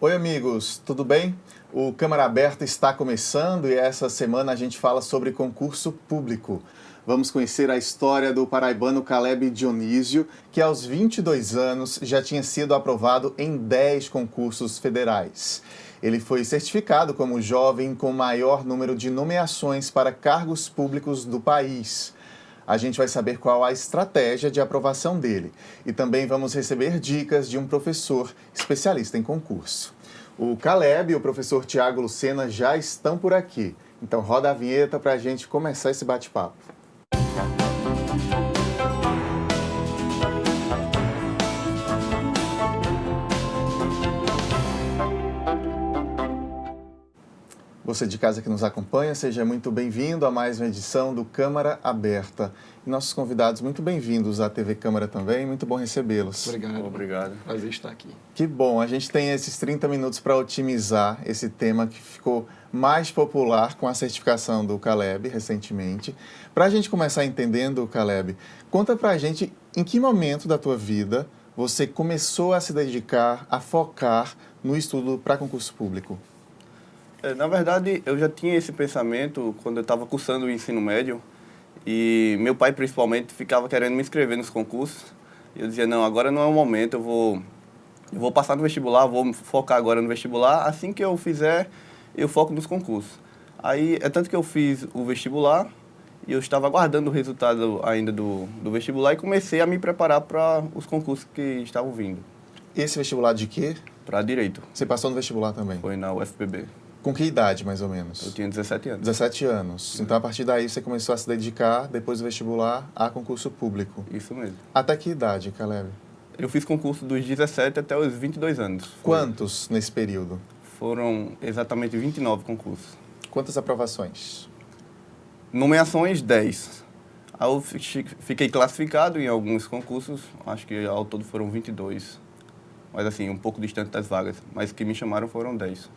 Oi, amigos, tudo bem? O Câmara Aberta está começando e essa semana a gente fala sobre concurso público. Vamos conhecer a história do paraibano Caleb Dionísio, que aos 22 anos já tinha sido aprovado em 10 concursos federais. Ele foi certificado como o jovem com maior número de nomeações para cargos públicos do país. A gente vai saber qual a estratégia de aprovação dele e também vamos receber dicas de um professor especialista em concurso. O Caleb e o professor Tiago Lucena já estão por aqui, então roda a vinheta para a gente começar esse bate-papo. Você de casa que nos acompanha, seja muito bem-vindo a mais uma edição do Câmara Aberta. E nossos convidados, muito bem-vindos à TV Câmara também, muito bom recebê-los. Obrigado. Prazer estar aqui. Que bom, a gente tem esses 30 minutos para otimizar esse tema que ficou mais popular com a certificação do Caleb recentemente. Para a gente começar entendendo, Caleb, conta para a gente em que momento da tua vida você começou a se dedicar, a focar no estudo para concurso público. Na verdade, eu já tinha esse pensamento quando eu estava cursando o ensino médio e meu pai, principalmente, ficava querendo me inscrever nos concursos. E eu dizia, não, agora não é o momento, eu vou passar no vestibular, vou focar agora no vestibular. Assim que eu fizer, eu foco nos concursos. Aí, é tanto que eu fiz o vestibular e eu estava aguardando o resultado ainda do vestibular e comecei a me preparar para os concursos que estavam vindo. Esse vestibular de quê? Para Direito. Você passou no vestibular também? Foi na UFPB. Com que idade, mais ou menos? Eu tinha 17 anos. 17 anos. Então, a partir daí, você começou a se dedicar, depois do vestibular, a concurso público. Isso mesmo. Até que idade, Caleb? Eu fiz concurso dos 17 até os 22 anos. Quantos nesse período? Foram exatamente 29 concursos. Quantas aprovações? Nomeações, 10. Aí eu fiquei classificado em alguns concursos, acho que ao todo foram 22. Mas assim, um pouco distante das vagas. Mas que me chamaram foram 10.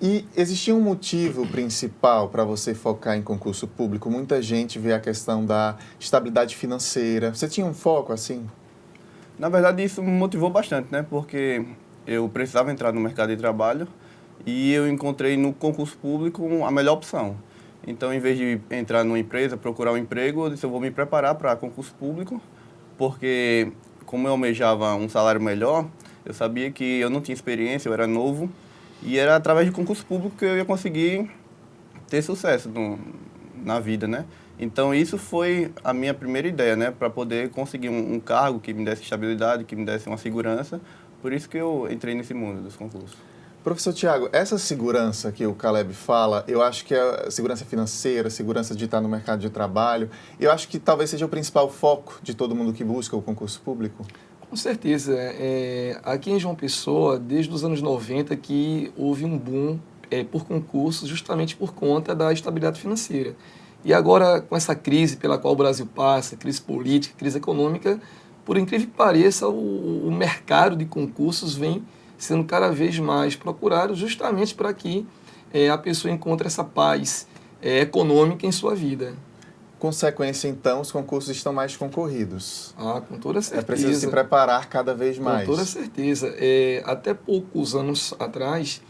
E existia um motivo principal para você focar em concurso público? Muita gente vê a questão da estabilidade financeira. Você tinha um foco assim? Na verdade, isso me motivou bastante, né? Porque eu precisava entrar no mercado de trabalho e eu encontrei no concurso público a melhor opção. Então, em vez de entrar numa empresa, procurar um emprego, eu disse, eu vou me preparar para concurso público, porque como eu almejava um salário melhor, eu sabia que eu não tinha experiência, eu era novo, e era através de concurso público que eu ia conseguir ter sucesso na vida, né? Então, isso foi a minha primeira ideia, né? Para poder conseguir um cargo que me desse estabilidade, que me desse uma segurança. Por isso que eu entrei nesse mundo dos concursos. Professor Tiago, essa segurança que o Caleb fala, eu acho que é segurança financeira, segurança de estar no mercado de trabalho, eu acho que talvez seja o principal foco de todo mundo que busca o concurso público. Com certeza. Aqui em João Pessoa, desde os anos 90, que houve um boom por concursos justamente por conta da estabilidade financeira. E agora, com essa crise pela qual o Brasil passa, crise política, crise econômica, por incrível que pareça, o mercado de concursos vem sendo cada vez mais procurado justamente para que a pessoa encontre essa paz econômica em sua vida. Consequência, então, os concursos estão mais concorridos. Com toda certeza. É preciso se preparar cada vez mais. Com toda certeza. Até poucos anos atrás,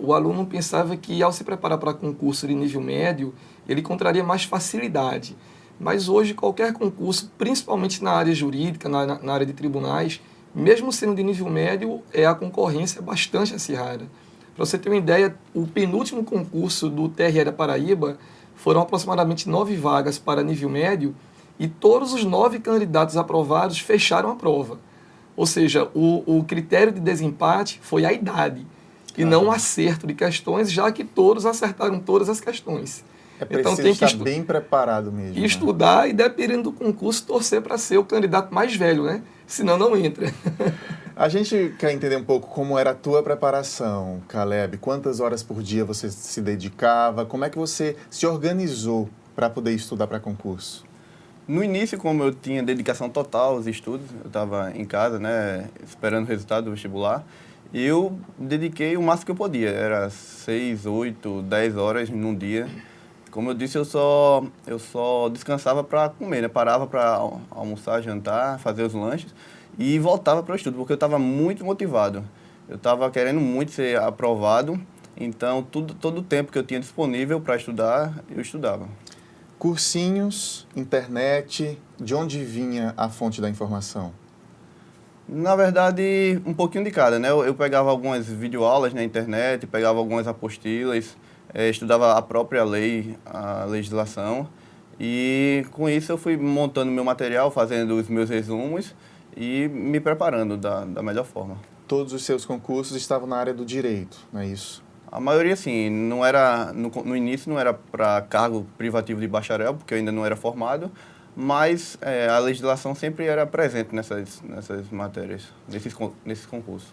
o aluno pensava que, ao se preparar para concurso de nível médio, ele encontraria mais facilidade. Mas hoje, qualquer concurso, principalmente na área jurídica, na área de tribunais, mesmo sendo de nível médio, a concorrência é bastante acirrada. Para você ter uma ideia, o penúltimo concurso do TRE da Paraíba foram aproximadamente 9 vagas para nível médio e todos os 9 candidatos aprovados fecharam a prova. Ou seja, o critério de desempate foi a idade e não o acerto de questões, já que todos acertaram todas as questões. É preciso então, tem que estar bem preparado mesmo. E estudar e, dependendo do concurso, torcer para ser o candidato mais velho, né? Senão não entra. A gente quer entender um pouco como era a tua preparação, Caleb. Quantas horas por dia você se dedicava? Como é que você se organizou para poder estudar para concurso? No início, como eu tinha dedicação total aos estudos, eu estava em casa, né, esperando o resultado do vestibular, e eu dediquei o máximo que eu podia. Era 6, 8, 10 horas num dia. Como eu disse, eu só descansava para comer, né? Parava para almoçar, jantar, fazer os lanches e voltava para o estudo, porque eu estava muito motivado. Eu estava querendo muito ser aprovado, então todo o tempo que eu tinha disponível para estudar, eu estudava. Cursinhos, internet, de onde vinha a fonte da informação? Na verdade, um pouquinho de cada, né? Eu pegava algumas videoaulas na internet, pegava algumas apostilas, estudava a própria lei, a legislação, e com isso eu fui montando meu material, fazendo os meus resumos e me preparando da melhor forma. Todos os seus concursos estavam na área do direito, não é isso? A maioria, sim, não era, no início não era para cargo privativo de bacharel, porque eu ainda não era formado, mas a legislação sempre era presente nessas matérias, nesses concursos.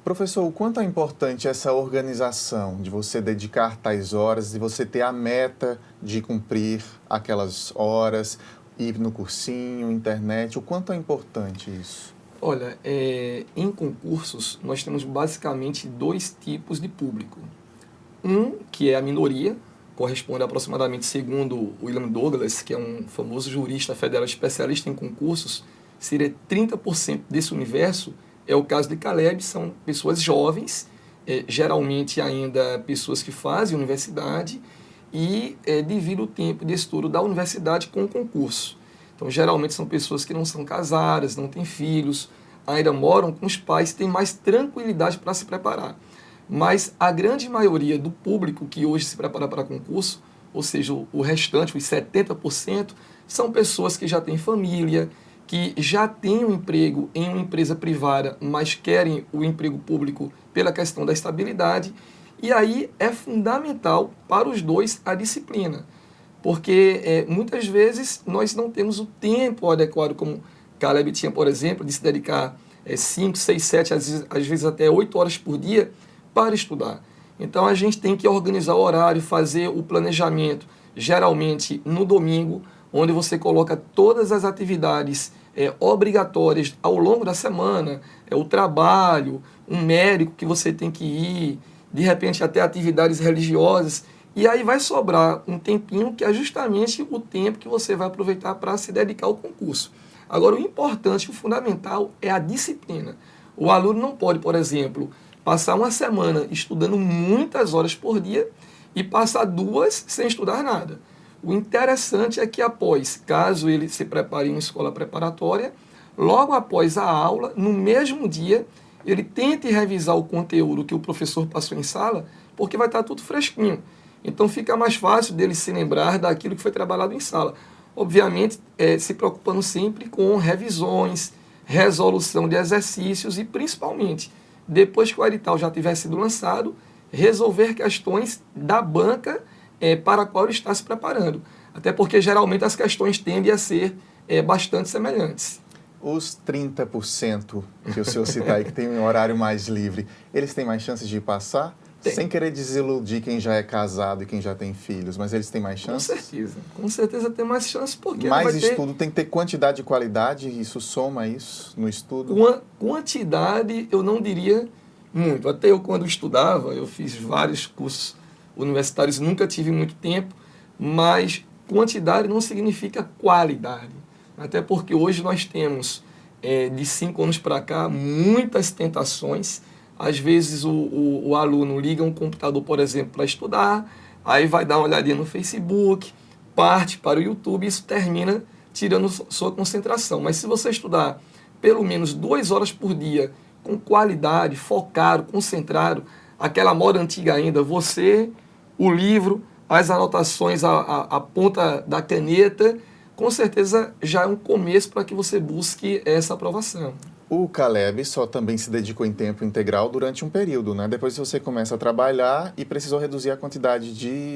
Professor, o quanto é importante essa organização de você dedicar tais horas, de você ter a meta de cumprir aquelas horas, ir no cursinho, internet, o quanto é importante isso? Olha, em concursos, nós temos basicamente dois tipos de público. Um, que é a minoria, corresponde aproximadamente, segundo William Douglas, que é um famoso jurista federal especialista em concursos, seria 30% desse universo. É o caso de Caleb, são pessoas jovens, geralmente ainda pessoas que fazem universidade e dividem o tempo de estudo da universidade com o concurso. Então, geralmente são pessoas que não são casadas, não têm filhos, ainda moram com os pais, têm mais tranquilidade para se preparar. Mas a grande maioria do público que hoje se prepara para concurso, ou seja, o restante, os 70%, são pessoas que já têm família, que já têm um emprego em uma empresa privada, mas querem o emprego público pela questão da estabilidade. E aí é fundamental para os dois a disciplina. Porque muitas vezes nós não temos o tempo adequado, como Caleb tinha, por exemplo, de se dedicar 5, 6, 7, às vezes até 8 horas por dia para estudar. Então a gente tem que organizar o horário, fazer o planejamento, geralmente no domingo, onde você coloca todas as atividades obrigatórias ao longo da semana, o trabalho, um médico que você tem que ir, de repente até atividades religiosas. E aí vai sobrar um tempinho que é justamente o tempo que você vai aproveitar para se dedicar ao concurso. Agora, o importante, o fundamental é a disciplina. O aluno não pode, por exemplo, passar uma semana estudando muitas horas por dia e passar 2 sem estudar nada. O interessante é que após, caso ele se prepare em uma escola preparatória, logo após a aula, no mesmo dia, ele tente revisar o conteúdo que o professor passou em sala, porque vai estar tudo fresquinho. Então fica mais fácil dele se lembrar daquilo que foi trabalhado em sala. Obviamente, se preocupando sempre com revisões, resolução de exercícios e, principalmente, depois que o edital já tiver sido lançado, resolver questões da banca para a qual ele está se preparando. Até porque, geralmente, as questões tendem a ser bastante semelhantes. Os 30% que o senhor cita aí, que tem um horário mais livre, eles têm mais chances de passar? Tem. Sem querer desiludir quem já é casado e quem já tem filhos, mas eles têm mais chances? Com certeza tem mais chances, porque mais estudo, tem que ter quantidade e qualidade, isso soma isso no estudo? Quantidade, eu não diria muito. Até eu, quando estudava, eu fiz vários cursos universitários, nunca tive muito tempo, mas quantidade não significa qualidade. Até porque hoje nós temos, de 5 anos para cá, muitas tentações. Às vezes o aluno liga um computador, por exemplo, para estudar, aí vai dar uma olhadinha no Facebook, parte para o YouTube e isso termina tirando sua concentração. Mas se você estudar pelo menos 2 horas por dia, com qualidade, focado, concentrado, aquela moda antiga ainda, você, o livro, as anotações, a ponta da caneta, com certeza já é um começo para que você busque essa aprovação. O Caleb só também se dedicou em tempo integral durante um período, né? Depois você começa a trabalhar e precisou reduzir a quantidade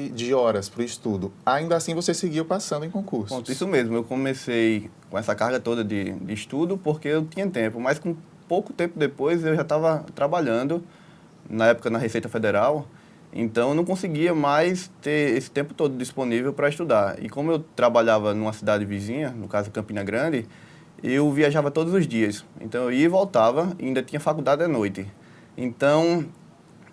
de horas para o estudo. Ainda assim, você seguiu passando em concursos. Pronto, isso mesmo. Eu comecei com essa carga toda de estudo porque eu tinha tempo, mas com pouco tempo depois eu já estava trabalhando, na época na Receita Federal, então eu não conseguia mais ter esse tempo todo disponível para estudar. E como eu trabalhava numa cidade vizinha, no caso Campina Grande, eu viajava todos os dias. Então eu ia e voltava e ainda tinha faculdade à noite. Então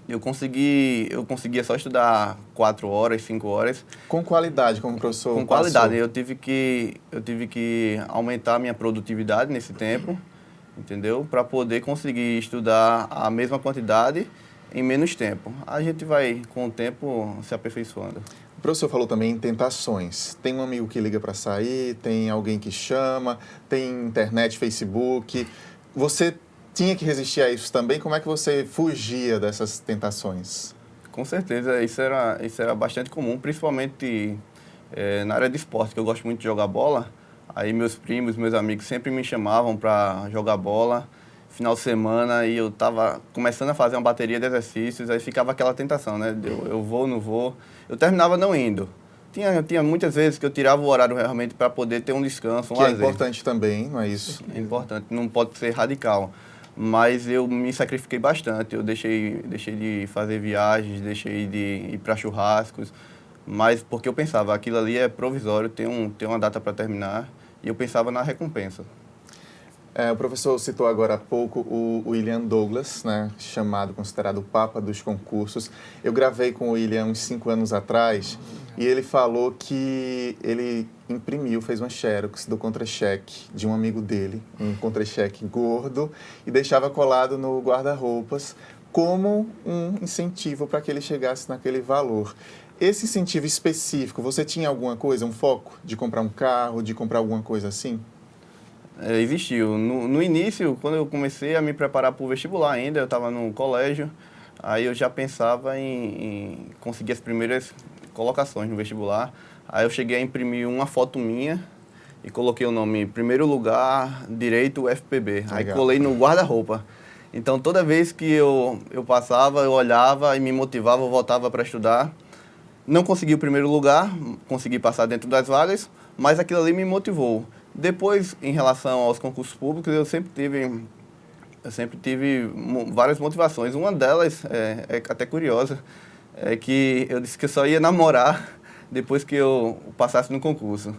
eu conseguia só estudar 4 horas, 5 horas. Com qualidade, como o professor Com qualidade. Eu tive que aumentar a minha produtividade nesse tempo entendeu? Para poder conseguir estudar a mesma quantidade em menos tempo. A gente vai, com o tempo, se aperfeiçoando. O professor falou também em tentações. Tem um amigo que liga para sair, tem alguém que chama, tem internet, Facebook. Você tinha que resistir a isso também? Como é que você fugia dessas tentações? Com certeza, isso era bastante comum, principalmente na área de esporte, que eu gosto muito de jogar bola. Aí meus primos, meus amigos sempre me chamavam para jogar bola, final de semana, e eu estava começando a fazer uma bateria de exercícios, aí ficava aquela tentação, né? Eu vou, não vou. Eu terminava não indo. Tinha muitas vezes que eu tirava o horário realmente para poder ter um descanso, um lazer. Que é importante também, não é isso? É importante, não pode ser radical. Mas eu me sacrifiquei bastante, eu deixei de fazer viagens, deixei de ir para churrascos, mas porque eu pensava, aquilo ali é provisório, tem uma data para terminar, e eu pensava na recompensa. O professor citou agora há pouco o William Douglas, né, considerado o papa dos concursos. Eu gravei com o William uns 5 anos atrás e ele falou que ele fez uma xerox do contra-cheque de um amigo dele, um contra-cheque gordo, e deixava colado no guarda-roupas como um incentivo para que ele chegasse naquele valor. Esse incentivo específico, você tinha alguma coisa, um foco de comprar um carro, de comprar alguma coisa assim? Existiu. No início, quando eu comecei a me preparar para o vestibular ainda, eu estava no colégio, aí eu já pensava em conseguir as primeiras colocações no vestibular. Aí eu cheguei a imprimir uma foto minha e coloquei o nome primeiro lugar, direito UFPB. Aí Legal. colei no guarda-roupa. Então toda vez que eu passava, eu olhava e me motivava, eu voltava para estudar. Não consegui o primeiro lugar, consegui passar dentro das vagas, mas aquilo ali me motivou. Depois, em relação aos concursos públicos, eu sempre tive várias motivações. Uma delas é até curiosa, é que eu disse que eu só ia namorar depois que eu passasse no concurso,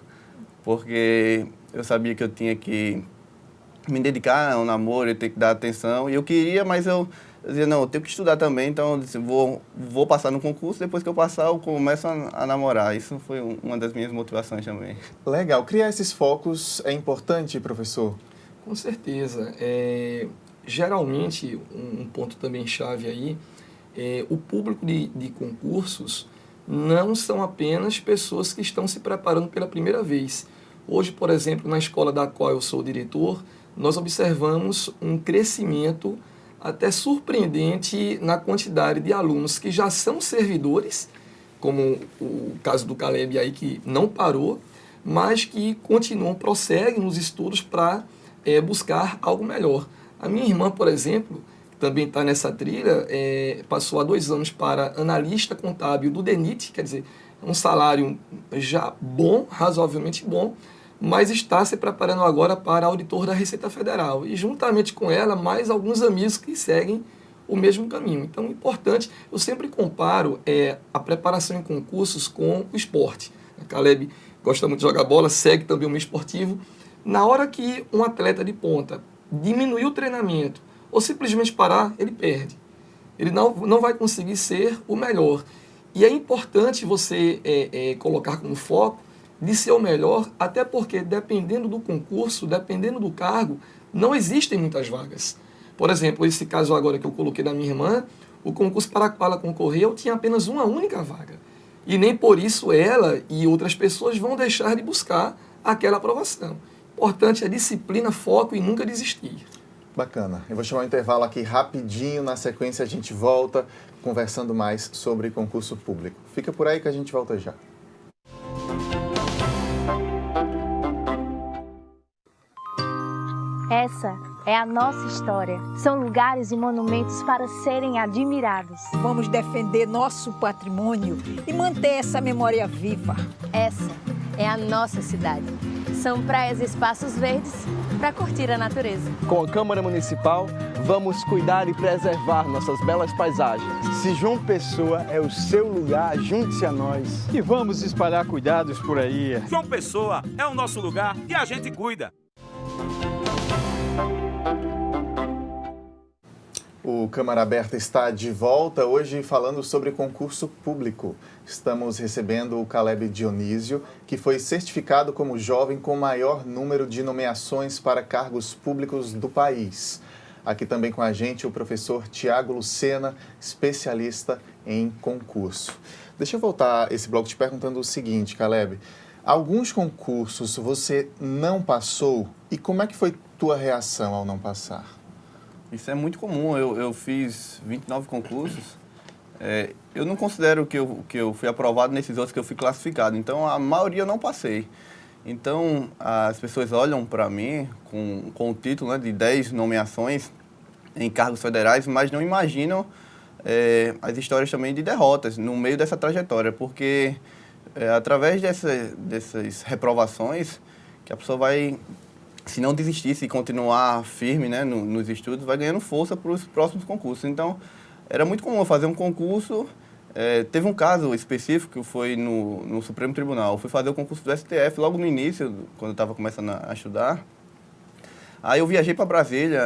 porque eu sabia que eu tinha que me dedicar ao namoro, eu tinha que dar atenção, e eu queria, mas eu dizia, não, eu tenho que estudar também, então eu disse, vou passar no concurso, depois que eu passar eu começo a namorar. Isso foi uma das minhas motivações também. Legal. Criar esses focos é importante, professor? Com certeza. Geralmente, um ponto também chave aí, o público de concursos não são apenas pessoas que estão se preparando pela primeira vez. Hoje, por exemplo, na escola da qual eu sou diretor, nós observamos um crescimento até surpreendente na quantidade de alunos que já são servidores, como o caso do Caleb aí, que não parou, mas que continuam, prosseguem nos estudos para buscar algo melhor. A minha irmã, por exemplo, que também está nessa trilha, passou há 2 anos para analista contábil do DENIT, quer dizer, um salário já bom, razoavelmente bom, mas está se preparando agora para auditor da Receita Federal. E juntamente com ela, mais alguns amigos que seguem o mesmo caminho. Então, é importante, eu sempre comparo a preparação em concursos com o esporte. A Caleb gosta muito de jogar bola, segue também o meio esportivo. Na hora que um atleta de ponta diminuir o treinamento ou simplesmente parar, ele perde. Ele não vai conseguir ser o melhor. E é importante você colocar como foco de ser o melhor, até porque, dependendo do concurso, dependendo do cargo, não existem muitas vagas. Por exemplo, esse caso agora que eu coloquei da minha irmã, o concurso para o qual ela concorreu tinha apenas uma única vaga. E nem por isso ela e outras pessoas vão deixar de buscar aquela aprovação. Importante é disciplina, foco e nunca desistir. Bacana. Eu vou chamar um intervalo aqui rapidinho, na sequência a gente volta conversando mais sobre concurso público. Fica por aí que a gente volta já. Essa é a nossa história. São lugares e monumentos para serem admirados. Vamos defender nosso patrimônio e manter essa memória viva. Essa é a nossa cidade. São praias e espaços verdes para curtir a natureza. Com a Câmara Municipal, vamos cuidar e preservar nossas belas paisagens. Se João Pessoa é o seu lugar, junte-se a nós. E vamos espalhar cuidados por aí. João Pessoa é o nosso lugar e a gente cuida. O Câmara Aberta está de volta hoje falando sobre concurso público. Estamos recebendo o Caleb Dionísio, que foi certificado como o jovem com maior número de nomeações para cargos públicos do país. Aqui também com a gente o professor Tiago Lucena, especialista em concurso. Deixa eu voltar esse bloco te perguntando o seguinte, Caleb. Alguns concursos você não passou e como é que foi tua reação ao não passar? Isso é muito comum. Eu fiz 29 concursos. Eu não considero que eu fui aprovado nesses outros que eu fui classificado. Então, a maioria eu não passei. Então, as pessoas olham para mim com o título, né, de 10 nomeações em cargos federais, mas não imaginam as histórias também de derrotas no meio dessa trajetória, porque através dessas reprovações que a pessoa vai, se não desistir, se continuar firme, né, nos estudos, vai ganhando força para os próximos concursos. Então, era muito comum eu fazer um concurso. Teve um caso específico que foi no Supremo Tribunal. Eu fui fazer o concurso do STF logo no início, quando eu estava começando a estudar. Aí eu viajei para Brasília,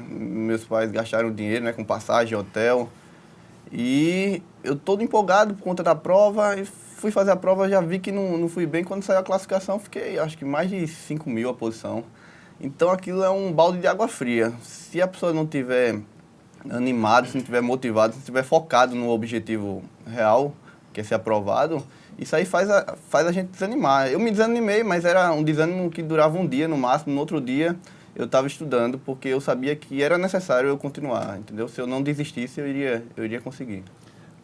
meus pais gastaram dinheiro, né, com passagem, hotel. E eu todo empolgado por conta da prova, e fui fazer a prova, já vi que não fui bem. Quando saiu a classificação, fiquei, acho que mais de 5 mil a posição. Então aquilo é um balde de água fria. Se a pessoa não tiver animado, se não estiver motivado, se não estiver focado no objetivo real, que é ser aprovado, isso aí faz a gente desanimar. Eu me desanimei, mas era um desânimo que durava um dia no máximo. No outro dia eu estava estudando, porque eu sabia que era necessário eu continuar, entendeu? Se eu não desistisse, eu iria conseguir.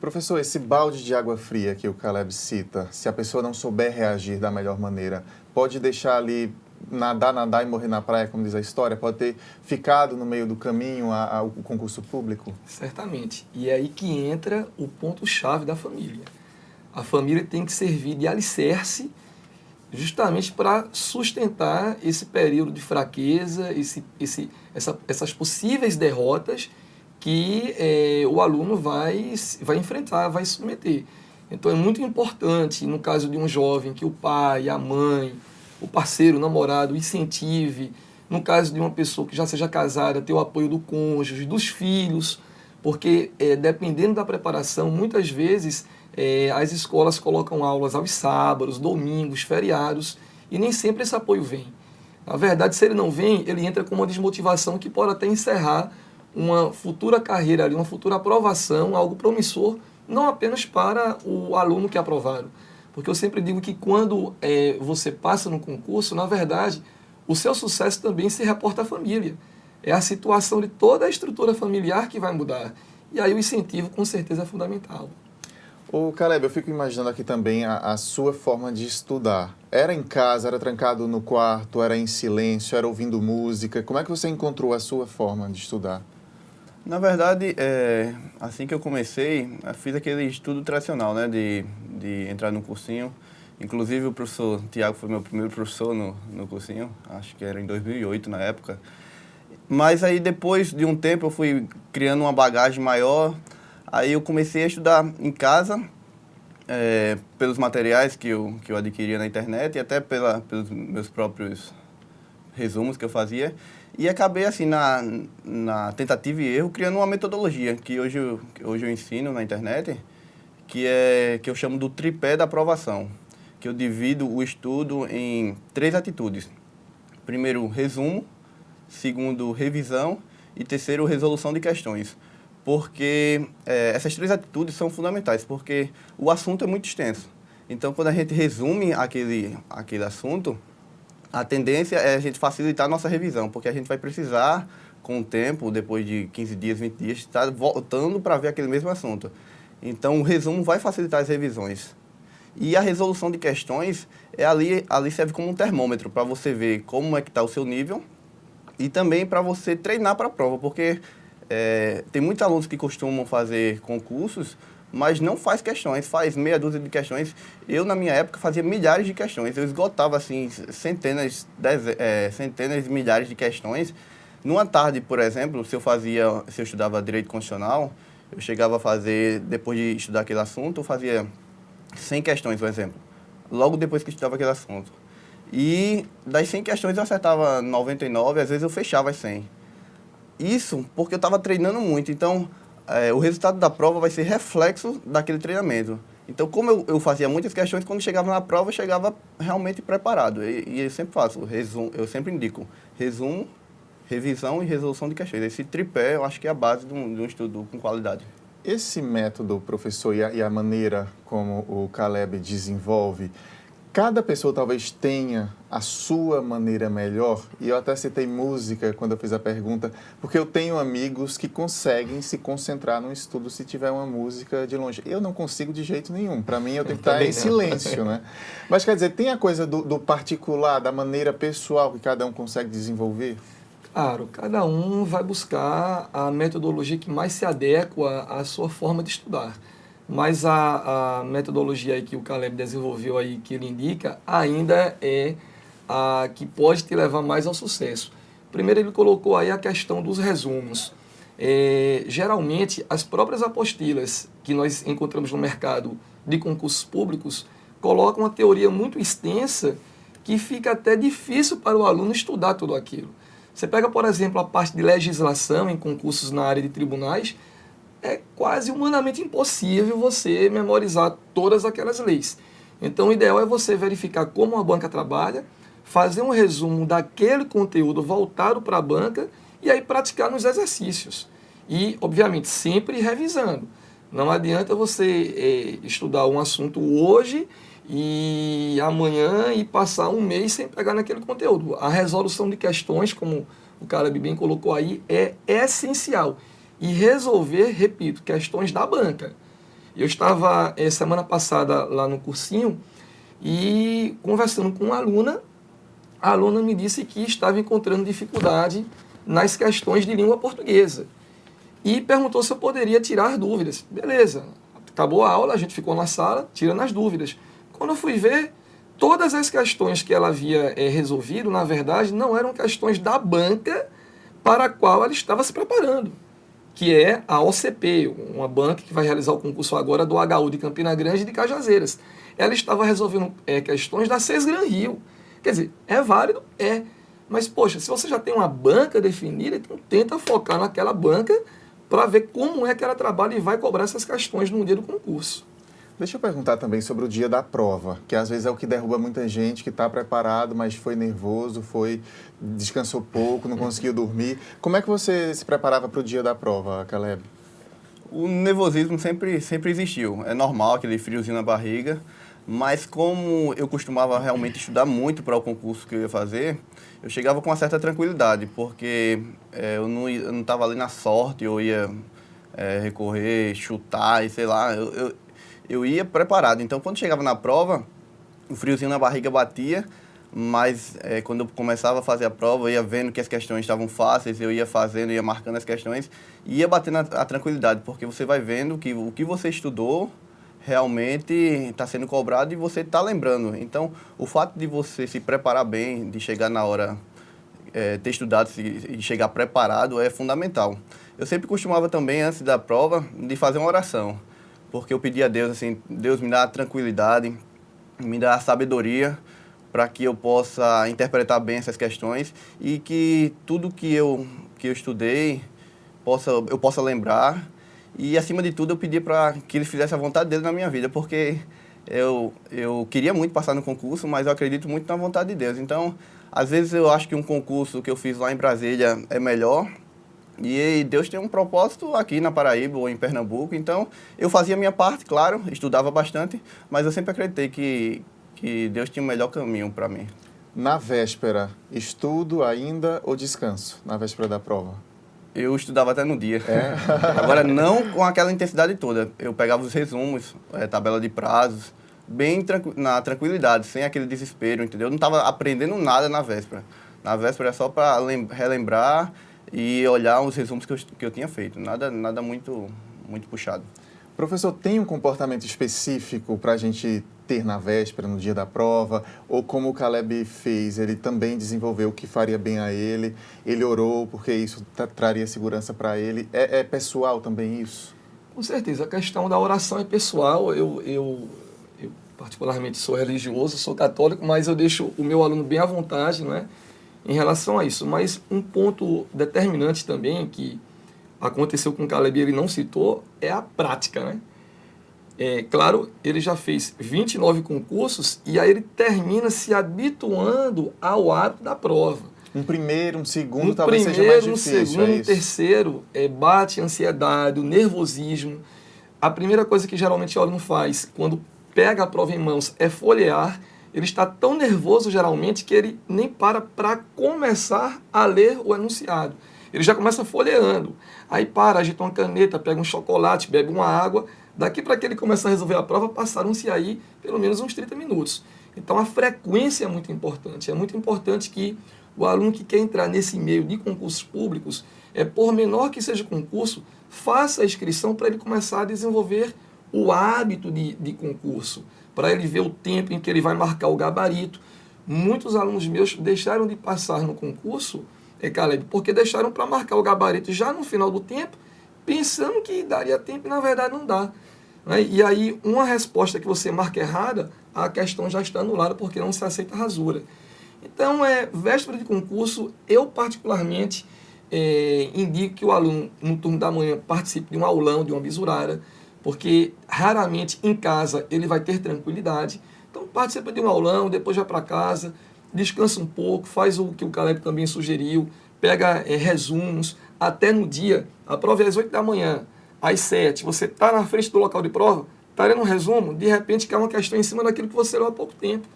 Professor, esse balde de água fria que o Caleb cita, se a pessoa não souber reagir da melhor maneira, pode deixar ali nadar e morrer na praia, como diz a história? Pode ter ficado no meio do caminho ao concurso público? Certamente. E é aí que entra o ponto-chave da família. A família tem que servir de alicerce justamente para sustentar esse período de fraqueza, essas possíveis derrotas que o aluno vai enfrentar, vai submeter. Então é muito importante, no caso de um jovem, que o pai, a mãe, o parceiro, o namorado, o incentive. No caso de uma pessoa que já seja casada, ter o apoio do cônjuge, dos filhos, porque dependendo da preparação, muitas vezes as escolas colocam aulas aos sábados, domingos, feriados, e nem sempre esse apoio vem. Na verdade, se ele não vem, ele entra com uma desmotivação que pode até encerrar uma futura carreira ali, uma futura aprovação, algo promissor, não apenas para o aluno que é aprovado. Porque eu sempre digo que quando você passa no concurso, na verdade, o seu sucesso também se reporta à família. É a situação de toda a estrutura familiar que vai mudar. E aí o incentivo, com certeza, é fundamental. Ô Caleb, eu fico imaginando aqui também a sua forma de estudar. Era em casa, era trancado no quarto, era em silêncio, era ouvindo música? Como é que você encontrou a sua forma de estudar? Na verdade, assim que eu comecei, eu fiz aquele estudo tradicional, né, de entrar num cursinho. Inclusive o professor Tiago foi meu primeiro professor no cursinho, acho que era em 2008 na época. Mas aí depois de um tempo eu fui criando uma bagagem maior, aí eu comecei a estudar em casa, pelos materiais que eu adquiria na internet e até pelos meus próprios resumos que eu fazia. E acabei, assim, na tentativa e erro, criando uma metodologia que hoje eu ensino na internet, que eu chamo do tripé da aprovação, que eu divido o estudo em 3 atitudes. Primeiro, resumo. Segundo, revisão. E terceiro, resolução de questões. Porque essas 3 atitudes são fundamentais, porque o assunto é muito extenso. Então, quando a gente resume aquele assunto, a tendência é a gente facilitar a nossa revisão, porque a gente vai precisar, com o tempo, depois de 15 dias, 20 dias, estar voltando para ver aquele mesmo assunto. Então, o resumo vai facilitar as revisões. E a resolução de questões, ali serve como um termômetro para você ver como é que está o seu nível e também para você treinar para a prova, porque tem muitos alunos que costumam fazer concursos, mas não faz questões, faz meia dúzia de questões. Eu, na minha época, fazia milhares de questões. Eu esgotava, assim, centenas de milhares de questões. Numa tarde, por exemplo, se eu estudava Direito Constitucional, eu chegava a fazer, depois de estudar aquele assunto, eu fazia 100 questões, por exemplo, logo depois que eu estudava aquele assunto. E das 100 questões eu acertava 99, às vezes eu fechava as 100. isso porque eu estava treinando muito. Então, o resultado da prova vai ser reflexo daquele treinamento. Então, como eu fazia muitas questões, quando chegava na prova, eu chegava realmente preparado. E eu sempre faço resumo, eu sempre indico resumo, revisão e resolução de questões. Esse tripé, eu acho que é a base de um estudo com qualidade. Esse método, professor, e a maneira como o Caleb desenvolve, cada pessoa talvez tenha a sua maneira melhor, e eu até citei música quando eu fiz a pergunta, porque eu tenho amigos que conseguem se concentrar no estudo se tiver uma música de longe. Eu não consigo de jeito nenhum, para mim eu tenho que estar em silêncio, né? Mas quer dizer, tem a coisa do particular, da maneira pessoal que cada um consegue desenvolver? Claro, cada um vai buscar a metodologia que mais se adequa à sua forma de estudar. Mas a metodologia aí que o Caleb desenvolveu aí, que ele indica, ainda é a que pode te levar mais ao sucesso. Primeiro ele colocou aí a questão dos resumos. Geralmente, as próprias apostilas que nós encontramos no mercado de concursos públicos colocam uma teoria muito extensa que fica até difícil para o aluno estudar tudo aquilo. Você pega, por exemplo, a parte de legislação em concursos na área de tribunais, é quase humanamente impossível você memorizar todas aquelas leis. Então, o ideal é você verificar como a banca trabalha, fazer um resumo daquele conteúdo voltado para a banca e aí praticar nos exercícios. E, obviamente, sempre revisando. Não adianta você estudar um assunto hoje e amanhã e passar um mês sem pegar naquele conteúdo. A resolução de questões, como o Caleb bem colocou aí, é essencial. E resolver, repito, questões da banca. Eu estava semana passada lá no cursinho e conversando com uma aluna, a aluna me disse que estava encontrando dificuldade nas questões de língua portuguesa. E perguntou se eu poderia tirar dúvidas. Beleza, acabou a aula, a gente ficou na sala, tirando as dúvidas. Quando eu fui ver, todas as questões que ela havia resolvido, na verdade, não eram questões da banca para a qual ela estava se preparando, que é a OCP, uma banca que vai realizar o concurso agora do HU de Campina Grande e de Cajazeiras. Ela estava resolvendo questões da Sesgran Rio. Quer dizer, é válido? É. Mas, poxa, se você já tem uma banca definida, então tenta focar naquela banca para ver como é que ela trabalha e vai cobrar essas questões no dia do concurso. Deixa eu perguntar também sobre o dia da prova, que às vezes é o que derruba muita gente que está preparado, mas foi nervoso, descansou pouco, não conseguiu dormir. Como é que você se preparava para o dia da prova, Caleb? O nervosismo sempre existiu. É normal, aquele friozinho na barriga, mas como eu costumava realmente estudar muito para o concurso que eu ia fazer, eu chegava com uma certa tranquilidade, porque eu não estava ali na sorte, eu ia recorrer, chutar e sei lá, eu ia preparado. Então, quando chegava na prova, o friozinho na barriga batia, mas quando eu começava a fazer a prova, eu ia vendo que as questões estavam fáceis, eu ia fazendo, ia marcando as questões, e ia batendo a tranquilidade, porque você vai vendo que o que você estudou realmente está sendo cobrado e você está lembrando. Então, o fato de você se preparar bem, de chegar na hora, ter estudado e chegar preparado é fundamental. Eu sempre costumava também, antes da prova, de fazer uma oração, porque eu pedi a Deus, assim, Deus me dá a tranquilidade, me dá a sabedoria para que eu possa interpretar bem essas questões e que tudo que eu estudei eu possa lembrar. E, acima de tudo, eu pedi para que Ele fizesse a vontade dele na minha vida, porque eu queria muito passar no concurso, mas eu acredito muito na vontade de Deus. Então, às vezes eu acho que um concurso que eu fiz lá em Brasília é melhor, e Deus tem um propósito aqui na Paraíba ou em Pernambuco. Então, eu fazia a minha parte, claro, estudava bastante, mas eu sempre acreditei que Deus tinha o melhor caminho para mim. Na véspera, estudo ainda ou descanso? Na véspera da prova? Eu estudava até no dia. Agora, não com aquela intensidade toda. Eu pegava os resumos, tabela de prazos, bem na tranquilidade, sem aquele desespero, entendeu? Eu não estava aprendendo nada na véspera. Na véspera é só para relembrar e olhar os resumos que eu tinha feito. Nada muito puxado. Professor, tem um comportamento específico para a gente ter na véspera, no dia da prova? Ou como o Caleb fez, ele também desenvolveu o que faria bem a ele? Ele orou porque isso traria segurança para ele? É pessoal também isso? Com certeza, a questão da oração é pessoal. Eu particularmente sou religioso, sou católico, mas eu deixo o meu aluno bem à vontade, não é? em relação a isso. Mas um ponto determinante também que aconteceu com o Caleb e ele não citou é a prática, né? Claro, ele já fez 29 concursos e aí ele termina se habituando ao hábito da prova. Um primeiro, um segundo, talvez seja mais difícil. Um segundo, um terceiro, bate a ansiedade, o nervosismo. A primeira coisa que geralmente o aluno faz quando pega a prova em mãos é folhear. Ele está tão nervoso, geralmente, que ele nem para começar a ler o enunciado. Ele já começa folheando. Aí para, agita uma caneta, pega um chocolate, bebe uma água. Daqui para que ele comece a resolver a prova, passaram-se aí pelo menos uns 30 minutos. Então a frequência é muito importante. É muito importante que o aluno que quer entrar nesse meio de concursos públicos, por menor que seja o concurso, faça a inscrição para ele começar a desenvolver o hábito de concurso, para ele ver o tempo em que ele vai marcar o gabarito. Muitos alunos meus deixaram de passar no concurso, Caleb, porque deixaram para marcar o gabarito já no final do tempo, pensando que daria tempo e na verdade não dá. E aí, uma resposta que você marca errada, a questão já está anulada porque não se aceita rasura. Então, véspera de concurso, eu particularmente indico que o aluno, no turno da manhã, participe de um aulão, de uma bisurara, porque raramente em casa ele vai ter tranquilidade. Então, participa de um aulão, depois vai para casa, descansa um pouco, faz o que o Caleb também sugeriu, pega resumos, até no dia, a prova é às 8 da manhã, às 7, você está na frente do local de prova, está lendo um resumo, de repente cai uma questão em cima daquilo que você leu há pouco tempo.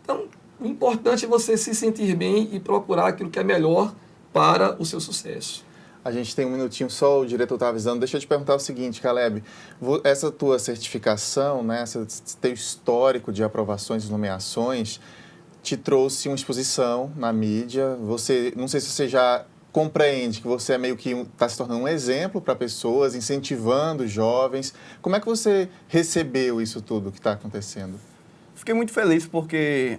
Então, o importante é você se sentir bem e procurar aquilo que é melhor para o seu sucesso. A gente tem um minutinho só, o diretor está avisando. Deixa eu te perguntar o seguinte, Caleb. Essa tua certificação, né, esse teu histórico de aprovações e nomeações, te trouxe uma exposição na mídia. Não sei se você já compreende que você meio que está se tornando um exemplo para pessoas, incentivando jovens. Como é que você recebeu isso tudo que está acontecendo? Fiquei muito feliz porque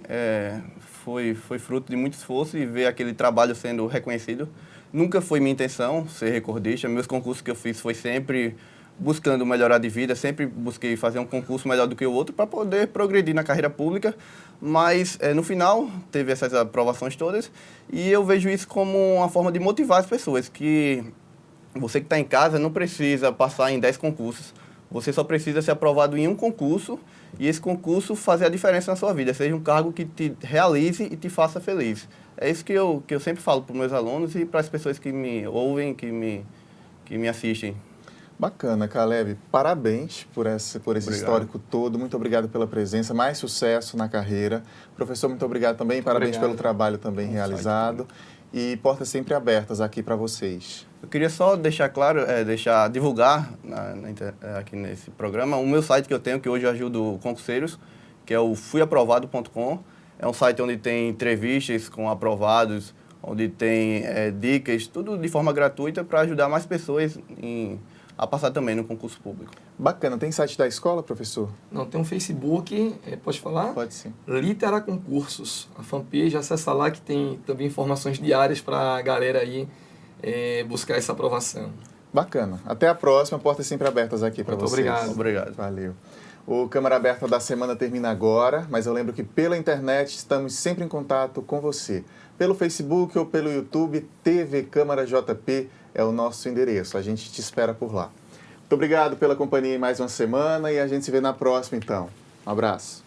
foi fruto de muito esforço e ver aquele trabalho sendo reconhecido. Nunca foi minha intenção ser recordista. Meus concursos que eu fiz foi sempre buscando melhorar de vida, sempre busquei fazer um concurso melhor do que o outro para poder progredir na carreira pública, mas no final teve essas aprovações todas e eu vejo isso como uma forma de motivar as pessoas, que você que está em casa não precisa passar em 10 concursos, você só precisa ser aprovado em um concurso e esse concurso fazer a diferença na sua vida, seja um cargo que te realize e te faça feliz. É isso que eu sempre falo para os meus alunos e para as pessoas que me ouvem, que me assistem. Bacana, Caleb. Parabéns por esse histórico todo. Muito obrigado pela presença. Mais sucesso na carreira. Professor, muito obrigado também. Parabéns pelo trabalho também realizado. E portas sempre abertas aqui para vocês. Eu queria só deixar claro, divulgar aqui nesse programa o meu site que eu tenho, que hoje eu ajudo concurseiros, que é o fuiaprovado.com. É um site onde tem entrevistas com aprovados, onde tem dicas, tudo de forma gratuita para ajudar mais pessoas a passar também no concurso público. Bacana. Tem site da escola, professor? Não, tem um Facebook, pode falar? Pode sim. Litera Concursos, a fanpage, acessa lá que tem também informações diárias para a galera aí buscar essa aprovação. Bacana. Até a próxima, portas sempre abertas aqui para vocês. Muito obrigado. Valeu. O Câmara Aberta da semana termina agora, mas eu lembro que pela internet estamos sempre em contato com você. Pelo Facebook ou pelo YouTube, TV Câmara JP é o nosso endereço. A gente te espera por lá. Muito obrigado pela companhia em mais uma semana e a gente se vê na próxima, então. Um abraço.